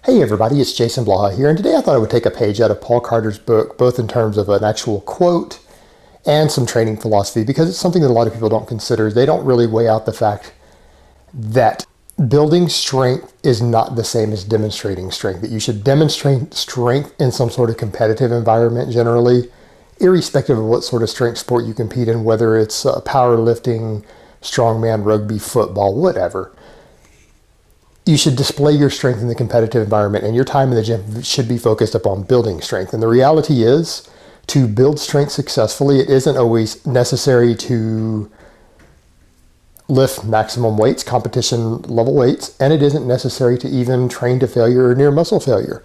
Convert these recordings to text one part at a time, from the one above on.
Hey everybody, it's Jason Blaha here, and today I thought I would take a page out of Paul Carter's book, both in terms of an actual quote and some training philosophy, because it's something that a lot of people don't consider. They don't really weigh out the fact that building strength is not the same as demonstrating strength, that you should demonstrate strength in some sort of competitive environment generally, irrespective of what sort of strength sport you compete in, whether it's powerlifting, strongman, rugby, football, whatever. You should display your strength in the competitive environment, and your time in the gym should be focused upon building strength. And the reality is, to build strength successfully, it isn't always necessary to lift maximum weights, competition level weights, and it isn't necessary to even train to failure or near muscle failure.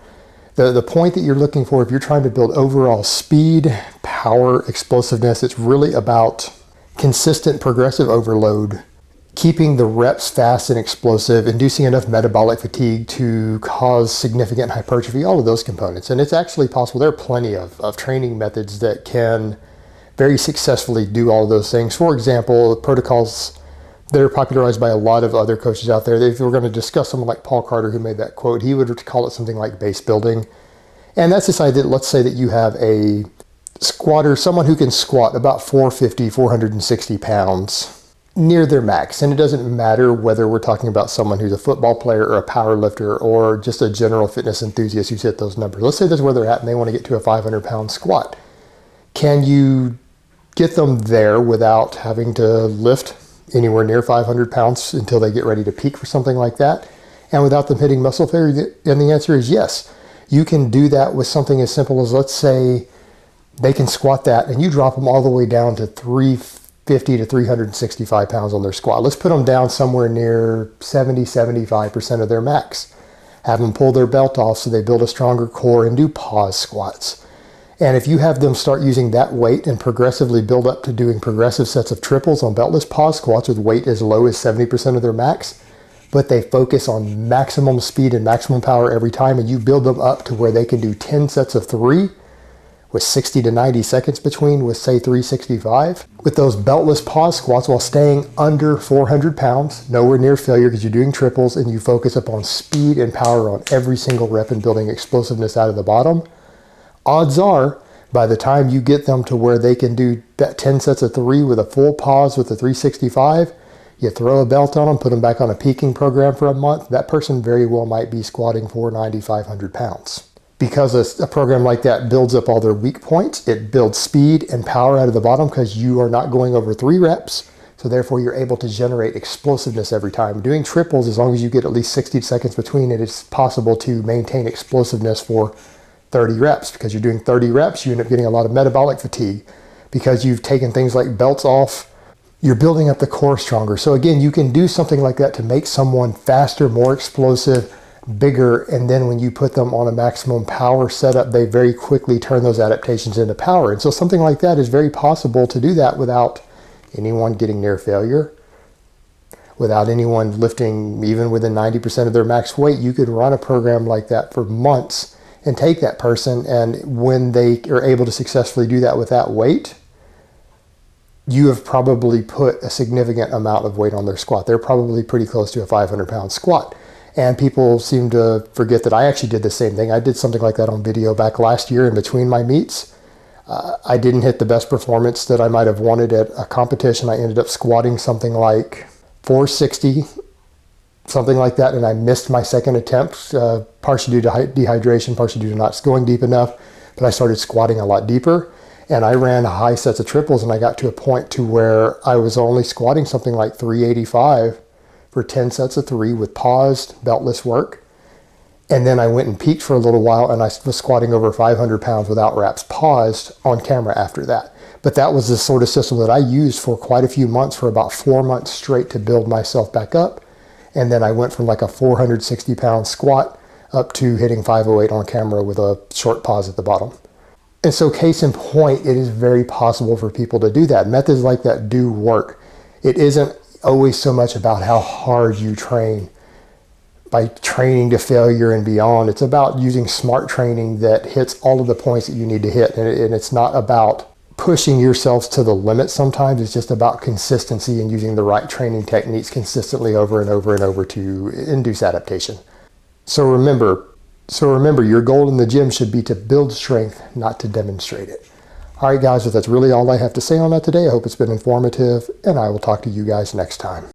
The point that you're looking for, if you're trying to build overall speed, power, explosiveness, it's really about consistent progressive overload, keeping the reps fast and explosive, inducing enough metabolic fatigue to cause significant hypertrophy, all of those components. And it's actually possible. There are plenty of training methods that can very successfully do all of those things. For example, protocols that are popularized by a lot of other coaches out there. If we're going to discuss someone like Paul Carter, who made that quote, he would call it something like base building. And that's this idea that, let's say that you have a squatter, someone who can squat about 450, 460 pounds near their max. And it doesn't matter whether we're talking about someone who's a football player or a power lifter or just a general fitness enthusiast who's hit those numbers. Let's say that's where they're at and they want to get to a 500-pound squat. Can you get them there without having to lift anywhere near 500 pounds until they get ready to peak for something like that, and without them hitting muscle failure? And the answer is yes. You can do that with something as simple as, let's say they can squat that and you drop them all the way down to 350 to 365 pounds on their squat. Let's put them down somewhere near 75% of their max. Have them pull their belt off so they build a stronger core and do pause squats. And if you have them start using that weight and progressively build up to doing progressive sets of triples on beltless pause squats with weight as low as 70% of their max, but they focus on maximum speed and maximum power every time, and you build them up to where they can do 10 sets of 3 with 60 to 90 seconds between, with say 365, with those beltless pause squats while staying under 400 pounds, nowhere near failure because you're doing triples, and you focus upon speed and power on every single rep and building explosiveness out of the bottom. Odds are, by the time you get them to where they can do that 10 sets of 3 with a full pause with a 365, you throw a belt on them, put them back on a peaking program for a month, that person very well might be squatting 490, 500 pounds. Because a program like that builds up all their weak points, it builds speed and power out of the bottom because you are not going over 3 reps, so therefore you're able to generate explosiveness every time. Doing triples, as long as you get at least 60 seconds between it, it's possible to maintain explosiveness for 30 reps. Because you're doing 30 reps, you end up getting a lot of metabolic fatigue because you've taken things like belts off. You're building up the core stronger. So again, you can do something like that to make someone faster, more explosive, bigger, and then when you put them on a maximum power setup, they very quickly turn those adaptations into power. And so something like that is very possible to do that without anyone getting near failure, without anyone lifting even within 90% of their max weight. You could run a program like that for months and take that person, and when they are able to successfully do that with that weight, you have probably put a significant amount of weight on their squat. They're probably pretty close to a 500-pound squat. And people seem to forget that I actually did the same thing. I did something like that on video back last year in between my meets. I didn't hit the best performance that I might have wanted at a competition. I ended up squatting something like 460, something like that, and I missed my second attempt, partially due to dehydration, partially due to not going deep enough, but I started squatting a lot deeper, and I ran high sets of triples, and I got to a point to where I was only squatting something like 385 for 10 sets of 3 with paused beltless work, and then I went and peaked for a little while, and I was squatting over 500 pounds without reps, paused on camera after that. But that was the sort of system that I used for quite a few months, for about 4 months straight, to build myself back up. And then I went from like a 460-pound squat up to hitting 508 on camera with a short pause at the bottom. And so case in point, it is very possible for people to do that. Methods like that do work. It isn't always so much about how hard you train by training to failure and beyond. It's about using smart training that hits all of the points that you need to hit. And it's not about pushing yourselves to the limit sometimes. It's just about consistency and using the right training techniques consistently over and over and over to induce adaptation. So remember, So remember, your goal in the gym should be to build strength, not to demonstrate it. All right, guys, well, that's really all I have to say on that today. I hope it's been informative, and I will talk to you guys next time.